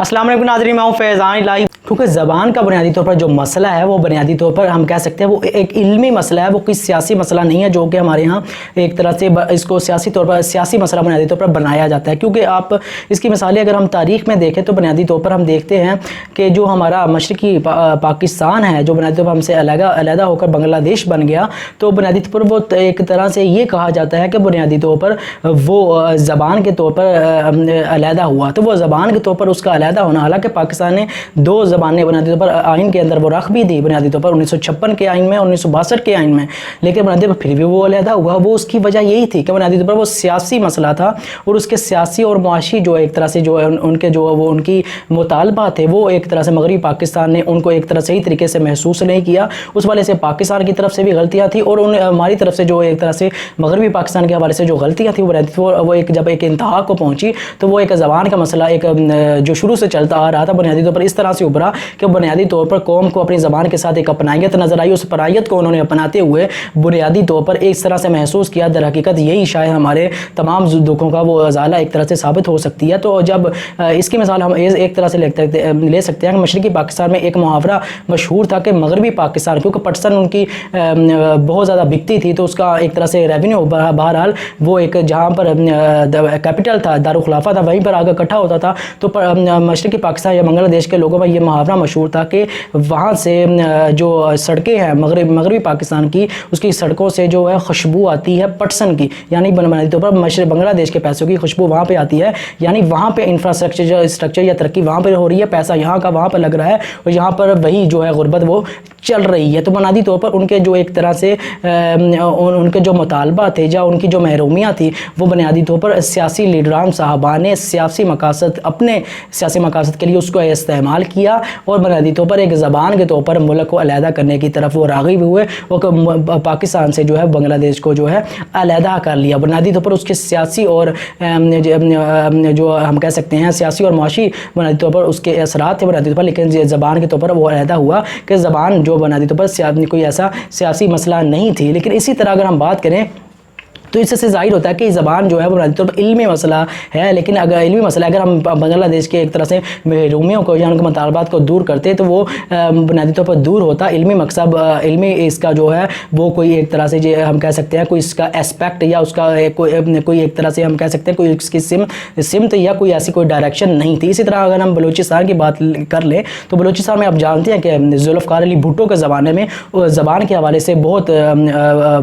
अस्सलाम वालेकुम नाज़रीन, मैं हूं फैज़ान इलाही। क्योंकि ज़बान का बुनियादी तौर पर जो मसला है वो बुनियादी तौर पर हम कह सकते हैं वो एक इल्मी मसला है, वो कोई सियासी मसला नहीं है जो कि हमारे यहाँ एक तरह से इसको सियासी तौर पर सियासी मसला बुनियादी तौर पर बनाया जाता है। क्योंकि आप इसकी मिसालें अगर हम तारीख़ में देखें तो बुनियादी तौर पर हम देखते हैं कि जो हमारा मशरक़ी पाकिस्तान है, जो बुनियादी तौर पर हमसे अलग होकर बांग्लादेश बन गया, तो बुनियादी तौर पर वो एक तरह से ये कहा जाता है कि बुनियादी तौर पर वो ज़बान के तौर पर अलहदा हुआ। तो वो ज़बान के तौर पर उसका अलहदा होना, हालांकि पाकिस्तान ने दो ज़बानें बुनियादी तौर पर आइन के अंदर वो रख भी दी, बुनियादी तौर पर 1956 के आइन में और 1962 के आइन में, लेकिन बुनियादी तौर पर फिर भी वो अलहदा हुआ। वो उसकी वजह यही थी कि बुनियादी तौर पर वो सियासी मसला था और उसके सियासी और मुआशी जो एक तरह से जो उनके जो वो उनकी मुतालबा थे वो एक तरह से मगरबी पाकिस्तान ने उनको एक तरह सही तरीके से महसूस नहीं किया। उस वाले से पाकिस्तान की तरफ से भी गलतियाँ थी और हमारी तरफ से जो एक तरह से मगरबी पाकिस्तान के हवाले से जो गलतियाँ थी वो एक जब एक इंतहा को पहुँची तो वो एक ज़बान का मसला एक जो शुरू से चलता आ रहा था बुनियादी तौर पर इस तरह से उभरा कि बुनियादी तौर पर कौम को अपनी ज़बान के साथ एक अपनायत नज़र आई। उस अपनायत को उन्होंने अपनाते हुए बुनियादी तौर पर इस तरह से महसूस किया, दर हकीकत यही शायद हमारे तमाम दुखों का वो अज़ाला एक तरह से साबित हो सकती है। तो जब इसकी मिसाल हम एक तरह से ले सकते हैं कि मशरक़ी पाकिस्तान में एक मुहावरा मशहूर था कि मगरबी पाकिस्तान, क्योंकि पटसन उनकी बहुत ज़्यादा बिकती थी तो उसका एक तरह से रेवेन्यू बहरहाल वो एक जहाँ पर कैपिटल था, दारुल खिलाफा था, वहीं पर आगे इकट्ठा होता था। तो मशरक़ी पाकिस्तान या बांग्लादेश के लोगों में ये मुहावरा मशहूर था कि वहाँ से जो सड़कें हैं मगरबी पाकिस्तान की, उसकी सड़कों से जो है खुशबू आती है पटसन की, यानी बुनियादी तौर पर बांग्लादेश के पैसों की खुशबू वहाँ पे आती है, यानी वहाँ पे इंफ्रास्ट्रक्चर या तरक्की वहाँ पर हो रही है, पैसा यहाँ का वहाँ पर लग रहा है और यहाँ पर वही जो है गुर्बत वो चल रही है। तो बुनियादी तौर पर उनके जो एक तरह से उनके जो मुतालबा थे या उनकी जो महरूमियाँ थी वो बुनियादी तौर पर सियासी लीडरान साहबा ने सियासी मकासद अपने सियासी मकासद के लिए उसको इस्तेमाल किया और बुनियादी तौर पर एक ज़बान के तौर पर मुल्क को अलहदा करने की तरफ वो राग़िब हुए और पाकिस्तान से जो है बांग्लादेश को जो है अलहदा कर लिया। बुनियादी तौर पर उसके सियासी और जो हम कह सकते हैं सियासी और मुआशी बुनियादी तौर पर उसके असरात थे बुनियादी तौर पर, लेकिन ज़बान के तौर पर वो अलहदा हुआ कि ज़बान जो बुनियादी तौर पर कोई ऐसा सियासी मसला नहीं थी। लेकिन इसी तरह अगर हम बात करें तो इससे ज़ाहिर होता है कि ज़बान जो है वो बुनियादी तौर पर इल्मी मसला है, लेकिन अगर इल्मी मसला अगर हम बांग्लादेश के एक तरह से महरूमियों को या उनके मुतालबात को दूर करते तो वो बुनियादी तौर पर दूर होता। इल्मी मकसद इल्मी इसका जो है वो कोई एक तरह से हम कह सकते हैं कोई इसका एस्पेक्ट या उसका कोई एक तरह से हम कह सकते हैं कोई इसकी सिमत या कोई ऐसी कोई डायरेक्शन नहीं थी। इसी तरह अगर हम बलूचिस्तान की बात कर लें तो बलूचिस्तान में आप जानते हैं कि जुल्फ़िकार अली भुट्टो के ज़माने में ज़बान के हवाले से बहुत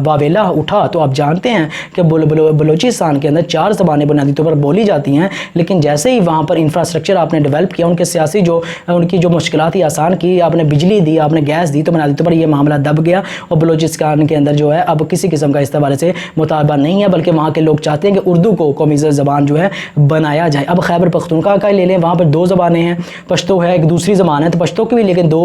वावेला उठा। तो आप जानते हैं कि बलूचिस्तान के अंदर 4 ज़बानें बुनियादी तौर पर बोली जाती हैं, लेकिन जैसे ही वहाँ पर इंफ्रास्ट्रक्चर आपने डेवलप किया, उनके सियासी जो उनकी जो मुश्किलात ही आसान की, आपने बिजली दी, आपने गैस दी, तो बुनियादी तौर पर ये मामला दब गया और बलूचिस्तान के अंदर जो है अब किसी किस्म का इस हवाले से मुतालबा नहीं है, बल्कि वहाँ के लोग चाहते हैं कि उर्दू को कौमी ज़बान जो है बनाया जाए। अब खैबर पख्तूनख्वा का ले लें, वहाँ पर 2 ज़बानें हैं, पश्तो है एक दूसरी ज़बान है, तो पश्तो की भी लेकिन 2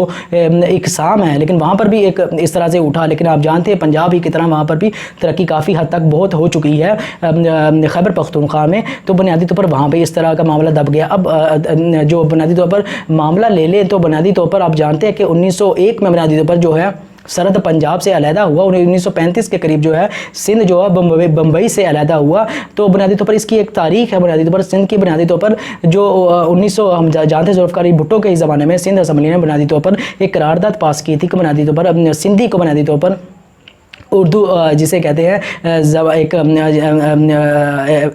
इकसाम है, लेकिन वहाँ पर भी एक इस तरह से उठा। लेकिन आप जानते हैं पंजाब ही की तरह वहाँ पर भी तरक्की काफ़ी हद तक बहुत हो चुकी है खैबर पख्तूनख्वा में, तो बुनियादी तौर पर वहाँ पे इस तरह का मामला दब गया। अब जो बुनियादी तौर पर मामला ले लें तो बुनियादी तौर पर आप जानते हैं कि 1901 में बुनियादी तौर पर जो है सरहद पंजाब से अलहदा हुआ, 1935 के करीब जो है सिंध जो है बम्बई से अलहदा हुआ। तो बुनियादी तौर पर इसकी एक तारीख है बुनियादी तौर पर सिंध की। बुनियादी तौर पर जो 1900 हम जानते हैं जुल्फ़िकार अली भुट्टो के ज़माने में सिंध असम्बली ने बुनियादी तौर पर एक करारदाद पास की थी कि बुनियादी तौर पर सिंधी को बुनियादी तौर पर उर्दू जिसे कहते हैं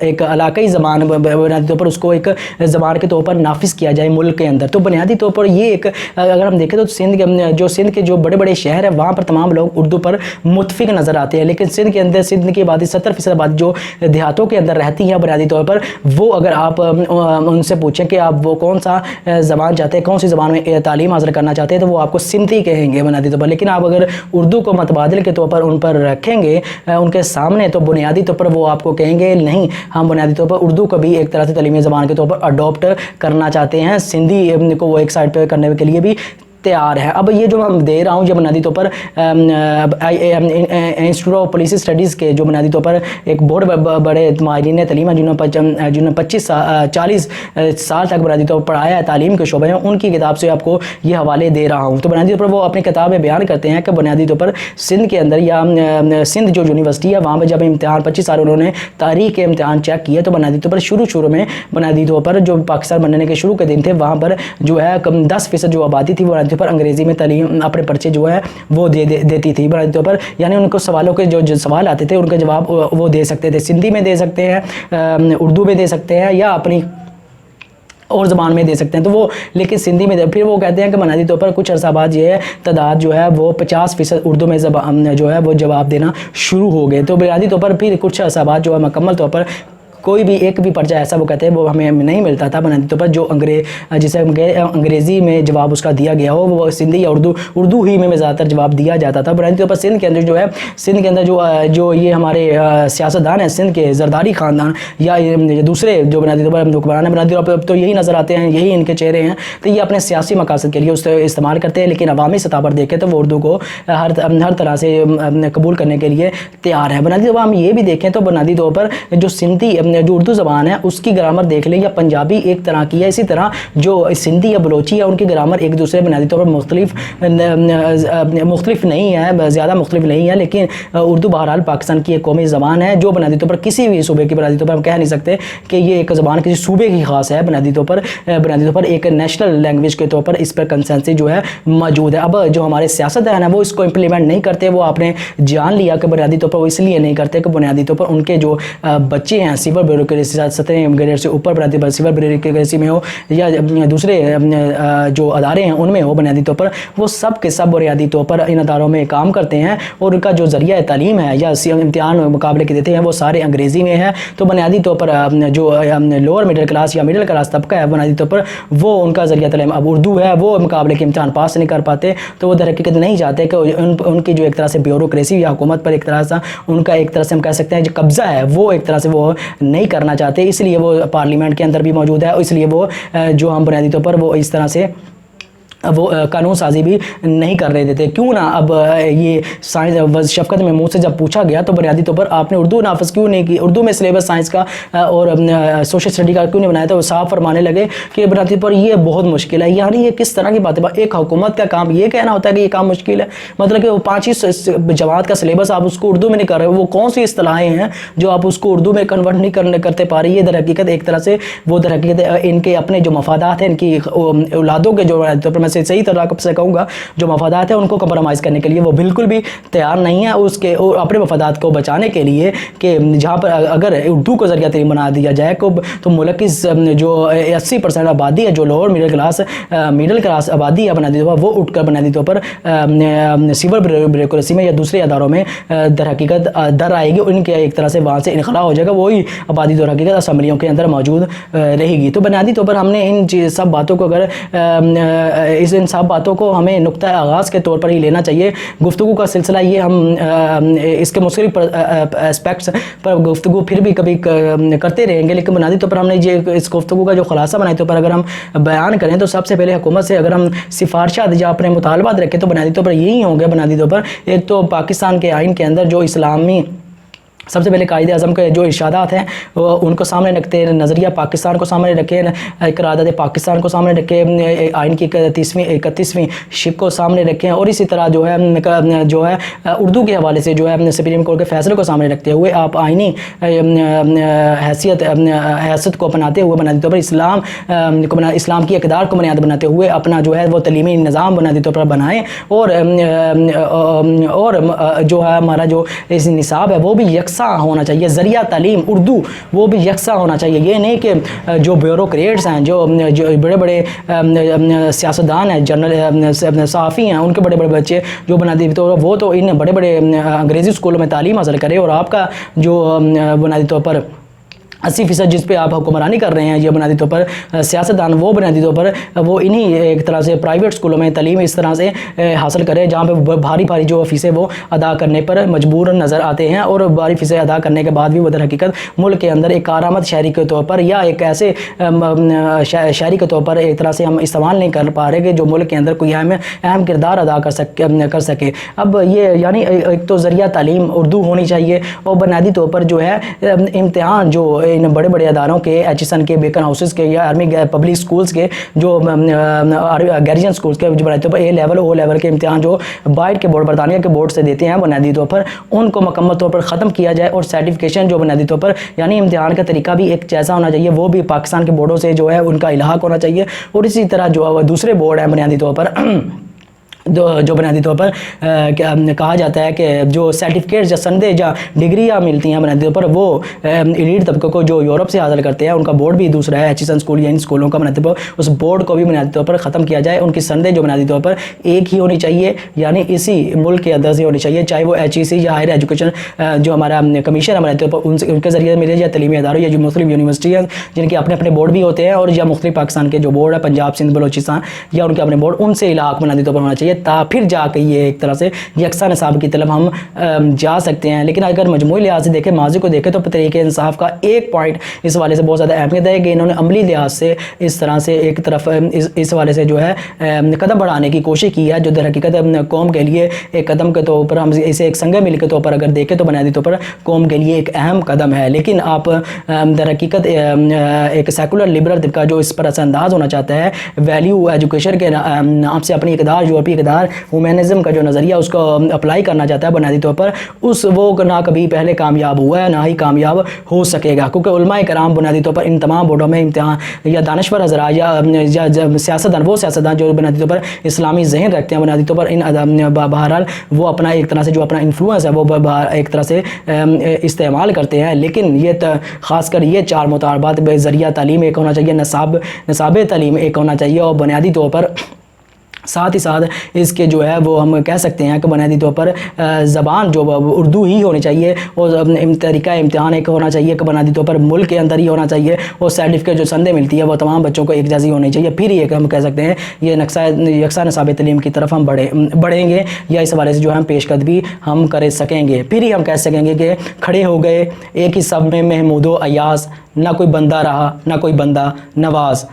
एक इलाकाई ज़बान बुनियादी तौर पर उसको एक ज़बान के तौर पर नाफिज किया जाए मुल्क के अंदर। तो बुनियादी तौर पर ये एक अगर हम देखें तो सिंध के जो बड़े बड़े शहर हैं वहाँ पर तमाम लोग उर्दू पर मुतफिक नज़र आते हैं, लेकिन सिंध के अंदर सिंध की आबादी 70% आबादी जो देहातों के अंदर रहती है बुनियादी तौर पर वो अगर आप उनसे पूछें कि आप वो कौन सा ज़बान चाहते हैं, कौन सी ज़बान में तालीम हासिल करना चाहते हैं, तो वो आपको सिंधी कहेंगे बुनियादी तौर पर। लेकिन आप अगर उर्दू को मतबादिल के तौर पर उन पर रखेंगे उनके सामने तो बुनियादी तौर पर वो आपको कहेंगे नहीं, हम बुनियादी तौर पर उर्दू को भी एक तरह से तालीमी ज़बान के तौर पर अडॉप्ट करना चाहते हैं, सिंधी को वो एक साइड पर करने के लिए भी تیار ہے. اب یہ جو میں دے رہا ہوں یہ بنیادی طور پر انسٹیٹیوٹ آف پولیسی اسٹڈیز کے جو بنیادی طور پر ایک بہت بڑے ماہرین تعلیم ہیں جنہوں نے 40 سال تک بنیادی طور پر پڑھایا ہے تعلیم کے شعبے میں, ان کی کتاب سے آپ کو یہ حوالے دے رہا ہوں. تو بنیادی طور پر وہ اپنی کتاب میں بیان کرتے ہیں کہ بنیادی طور پر سندھ کے اندر یا سندھ جو یونیورسٹی ہے وہاں پہ جب امتحان 25 سال انہوں نے تاریخ کے امتحان چیک کیے تو بنیادی طور پر شروع میں بنیادی طور پر جو پاکستان بننے کے شروع کے دن تھے وہاں پر جو ہے 10% جو آبادی تھی وہ بنیادی طور پر انگریزی میں تعلیم اپنے پرچے جو ہے وہ دیتی تھی بنیادی طور پر, یعنی ان کو سوالوں کے جو سوال آتے تھے ان کا جواب وہ دے سکتے تھے, سندھی میں دے سکتے ہیں, اردو میں دے سکتے ہیں یا اپنی اور زبان میں دے سکتے ہیں. تو وہ لیکن سندھی میں پھر وہ کہتے ہیں کہ بنیادی طور پر کچھ عرصہ بعد یہ تعداد جو ہے وہ 50% اردو میں جو ہے وہ جواب دینا شروع ہو گئے. تو بنیادی طور پر پھر کچھ عرصہ بعد جو ہے مکمل طور پر کوئی بھی ایک بھی پرچہ ایسا وہ کہتے ہیں وہ ہمیں نہیں ملتا تھا بنیادی طور پر جو جسے انگریزی میں جواب اس کا دیا گیا ہو وہ سندھی یا اردو ہی میں زیادہ تر جواب دیا جاتا تھا. بنیادی طور پر سندھ کے اندر جو ہے سندھ کے اندر جو یہ ہمارے سیاستدان ہیں سندھ کے زرداری خاندان یا دوسرے جو بنیادی طور پر حکمران ہیں بنیادی طور پر تو یہی نظر آتے ہیں, یہی ان کے چہرے ہیں. تو یہ اپنے سیاسی مقاصد کے لیے اس استعمال کرتے ہیں, لیکن عوامی سطح پر دیکھیں تو وہ اردو کو ہر طرح سے قبول کرنے کے لیے تیار ہے. بنیادی طور پر ہم یہ بھی دیکھیں تو بنیادی طور پر جو سندھی جو اردو زبان ہے اس کی گرامر دیکھ لیں یا پنجابی ایک طرح کی ہے, اسی طرح جو سندھی یا بلوچی ہے ان کی گرامر ایک دوسرے بنیادی طور پر مختلف نہیں ہے, زیادہ مختلف نہیں ہے, لیکن اردو بہرحال پاکستان کی ایک قومی زبان ہے جو بنیادی طور پر کسی بھی صوبے کی بنیادی طور پر ہم کہہ نہیں سکتے کہ یہ ایک زبان کسی صوبے کی خاص ہے. بنیادی طور پر ایک نیشنل لینگویج کے طور پر اس پر کنسنسس جو ہے موجود ہے. اب جو ہمارے سیاستدان ہیں وہ اس کو امپلیمنٹ نہیں کرتے, وہ آپ نے جان لیا کہ بنیادی طور پر وہ اس لیے نہیں کرتے کہ بنیادی طور پر ان کے جو بچے ہیں سول بیوروکریسی 17 گریڈ سے اوپر بنیادی طور پر سول بیوروکریسی میں ہو یا دوسرے جو ادارے ہیں ان میں ہو, بنیادی طور پر وہ سب کے سب بنیادی طور پر ان اداروں میں کام کرتے ہیں اور ان کا جو ذریعہ تعلیم ہے یا امتحان مقابلے کے دیتے ہیں وہ سارے انگریزی میں ہے. تو بنیادی طور پر جو لوور مڈل کلاس یا مڈل کلاس طبقہ ہے بنیادی طور پر وہ ان کا ذریعہ تعلیم اب اردو ہے, وہ مقابلے کے امتحان پاس نہیں کر پاتے. تو وہ در حقیقت نہیں چاہتے کہ ان کی جو ایک طرح سے بیوروکریسی یا حکومت پر ایک طرح سے ان کا ایک طرح سے ہم کہہ سکتے ہیں جو قبضہ ہے وہ ایک طرح سے وہ نہیں کرنا چاہتے, اس لیے وہ پارلیمنٹ کے اندر بھی موجود ہے, اس لیے وہ جو ہم بنیادی طور پر وہ اس طرح سے وہ قانون سازی بھی نہیں کر رہے تھے. کیوں نہ اب یہ سائنس شفقت محمود سے جب پوچھا گیا تو بنیادی طور پر آپ نے اردو نافذ کیوں نہیں کی, اردو میں سلیبس سائنس کا اور سوشل اسٹڈی کا کیوں نہیں بنایا, تو وہ صاف فرمانے لگے کہ بنیادی طور پر یہ بہت مشکل ہے. یعنی یہ کس طرح کی بات ہے, ایک حکومت کا کام یہ کہنا ہوتا ہے کہ یہ کام مشکل ہے, مطلب کہ وہ 5 جماعت کا سلیبس آپ اس کو اردو میں نہیں کر رہے, وہ کون سی اصطلاحیں ہیں جو آپ اس کو اردو میں کنورٹ نہیں کرتے پا رہے. یہ در حقیقت ایک طرح سے وہ در حقیقت ان کے اپنے جو مفادات ہیں ان کی اولادوں کے جو طور پر صحیح طرح سے کہوں گا جو مفادات ہیں ان کو کمپرومائز کرنے کے لیے وہ بالکل بھی تیار نہیں ہے اس کے اپنے مفادات کو بچانے کے لیے کہ جہاں پر اگر اردو کو ذریعہ تعلیم بنا دیا جائے تو ملک کی جو 80% آبادی ہے جو لوور مڈل کلاس آبادی ہے بنیادی طور پر وہ اٹھ کر بنیادی طور پر سول بیوروکریسی میں یا دوسرے اداروں میں در حقیقت در آئے گی, ان کے ایک طرح سے وہاں سے انخلا ہو جائے گا, وہی آبادی در حقیقت اسمبلیوں کے اندر موجود رہے گی. تو بنیادی طور پر ہم نے ان سب باتوں کو اگر ان سب باتوں کو ہمیں نقطہ آغاز کے طور پر ہی لینا چاہیے. گفتگو کا سلسلہ یہ ہم اس کے مختلف اسپیکٹس پر گفتگو پھر بھی کبھی کرتے رہیں گے, لیکن بنیادی طور پر ہم نے یہ اس گفتگو کا جو خلاصہ بنائے طور پر اگر ہم بیان کریں تو سب سے پہلے حکومت سے اگر ہم سفارشات یا اپنے مطالبات رکھیں تو بنیادی طور پر یہی ہوں گے. بنیادی طور پر ایک تو پاکستان کے آئین کے اندر جو اسلامی سب سے پہلے قائد اعظم کے جو ارشادات ہیں ان کو سامنے رکھتے ہیں, نظریہ پاکستان کو سامنے رکھے, قرارداد پاکستان کو سامنے رکھے, آئین کی 31ویں شپ کو سامنے رکھیں, اور اسی طرح جو ہے اردو کے حوالے سے جو ہے سپریم کورٹ کے فیصلے کو سامنے رکھتے ہوئے آپ آئینی حیثیت کو اپناتے ہوئے بنیادی طور پر اسلام کی اقدار کو بنیاد بناتے ہوئے اپنا جو ہے وہ تعلیمی نظام بنیادی طور پر بنائیں, اور جو ہے ہمارا جو نصاب ہے وہ بھی یکساں ہونا چاہیے. ذریعہ تعلیم اردو وہ بھی یکساں ہونا چاہیے. یہ نہیں کہ جو بیوروکریٹس ہیں جو بڑے بڑے سیاستدان ہیں جنرل صحافی ہیں ان کے بڑے بڑے بچے جو بنیادی طور پر وہ تو ان بڑے بڑے انگریزی اسکولوں میں تعلیم حاصل کرے اور آپ کا جو بنیادی طور پر 80% जिस पे आप हुक्मरानी कर रहे हैं ये बुनियादी तौर पर सियासतदान, वो बुनियादी तौर पर वो इन्हीं एक तरह से प्राइवेट स्कूलों में तालीम इस तरह से हासिल करें जहाँ पे भारी भारी जो फ़ीसें वो अदा करने पर मजबूर नज़र आते हैं, और भारी फ़ीसें अदा करने के बाद भी वो दर हकीकत मुल्क के अंदर एक कारआमद शहरी के तौर पर या एक ऐसे शहरी के तौर पर एक तरह से हम इस्तेमाल नहीं कर पा रहे कि जो मुल्क के अंदर कोई अहम किरदार अदा कर सके। अब ये यानी एक तो ज़रिया तालीम उर्दू होनी चाहिए, और बुनियादी तौर पर जो है इम्तिहान जो इन बड़े बड़े अदारों के एचएसएन के, बेकन हाउसेस के या आर्मी पब्लिक स्कूल्स के जो गैरिजन स्कूल्स के जो बुनियादी तौर पर ए लेवल ओ लेवल के इम्तिहान जो बाहर के बोर्ड, बरतानिया के बोर्ड से देते हैं बुनियादी तौर पर, उनको मुकम्मल तौर पर ख़त्म किया जाए, और सर्टिफिकेशन जो बुनियादी तौर पर यानी इम्तिहान का तरीका भी एक जैसा होना चाहिए, वो भी पाकिस्तान के बोर्डों से जो है उनका इल्हाक होना चाहिए। और इसी तरह जो दूसरे बोर्ड हैं बुनियादी तौर पर जो बुनियादी तौर पर कहा जाता है कि जो सर्टिफिकेट्स या संदे या डिग्रियाँ मिलती हैं बुनियादी तौर पर, वो एलीट तबके को जो यूरोप से हासिल करते हैं उनका बोर्ड भी दूसरा है, एचएसएन स्कूल या इन स्कूलों का बुनियादी तौर पर उस बोर्ड को भी बुनियादी तौर पर ख़त्म किया जाए। उनकी संदे जो बुनियादी तौर पर एक ही होनी चाहिए, यानी इसी मुल्क के अंदर से होनी चाहिए, चाहे वो HEC या हायर एजुकेशन जो हमारा कमीशन है बुनियादी तौर पर उनके ज़रिए मिले, या तलीमी इदारों या जो मुख्तलिफ यूनिवर्सिटी हैं जिनके अपने अपने बोर्ड भी होते हैं, और या मुख्तलिफ पाकिस्तान के जो बोर्ड है पंजाब, सिंध, बलोचिस्तान या उनके अपने बोर्ड, उनसे इलाक़ बुनियादी तौर पर होना चाहिए, फिर जाकर ये एक तरह से यकसा निसाब की तरफ हम जा सकते हैं। लेकिन अगर मजमूई लिहाज से देखें, माजी को देखें, तो तरीके इंसाफ का एक पॉइंट इस वाले से बहुत ज़्यादा अहमियत है कि इन्होंने अमली लिहाज से इस तरह से एक तरफ इस वाले से जो है कदम बढ़ाने की कोशिश की है, जो दर हकीकत कौम के लिए एक कदम के तौर पर हम इसे एक संग मिल के तौर पर अगर देखें तो बुनियादी तौर पर कौम के लिए एक अहम कदम है। लेकिन आप दर हकीकत एक सेकुलर लिबरल तबका जो इस पर असरअंदाज होना चाहता है, वैल्यू एजुकेशन के नाम से अपनी इक़दार, यूरोपीय इक़दार, ह्यूमनिज़्म का जो नज़रिया उसको अप्लाई करना चाहता है बुनियादी तौर पर, वो ना कभी पहले कामयाब हुआ है ना ही कामयाब हो सकेगा, क्योंकि उलमाए कराम बुनियादी तौर पर इन तमाम बोर्डों में इम्तिहान या दानश्वर हज़रा या सियासतदान, वो सियासतदान जो बुनियादी तौर पर इस्लामी ज़हन रखते हैं बुनियादी तौर पर, इन बहरहाल वो अपना एक तरह से जो अपना इन्फ्लुएंस है वो एक तरह से इस्तेमाल करते हैं। लेकिन ये ख़ासकर ये चार मुतालबात, ज़रिया तालीम एक होना चाहिए, नसाब तालीम एक होना चाहिए, और बुनियादी तौर पर साथ ही साथ इसके जो है वो हम कह सकते हैं कि बुनियादी तौर पर ज़बान जो उर्दू ही होनी चाहिए, और तरीका इम्तिहान एक होना चाहिए कि बुनियादी तौर पर मुल्क के अंदर ही होना चाहिए, और सर्टिफिकेट जो संदे मिलती है वो तमाम बच्चों को एक जैसी होनी चाहिए। फिर ये हम कह सकते हैं ये यकसा निसाब तलीम की तरफ हम बढ़ेंगे, या इस हवाले से जो हम पेशकदमी हम कर सकेंगे। फिर ही हम कह सकेंगे कि खड़े हो गए एक ही सब में महमूदो अयास, ना कोई बंदा रहा ना कोई बंदा नवाज।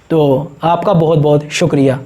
तो आपका बहुत बहुत शुक्रिया।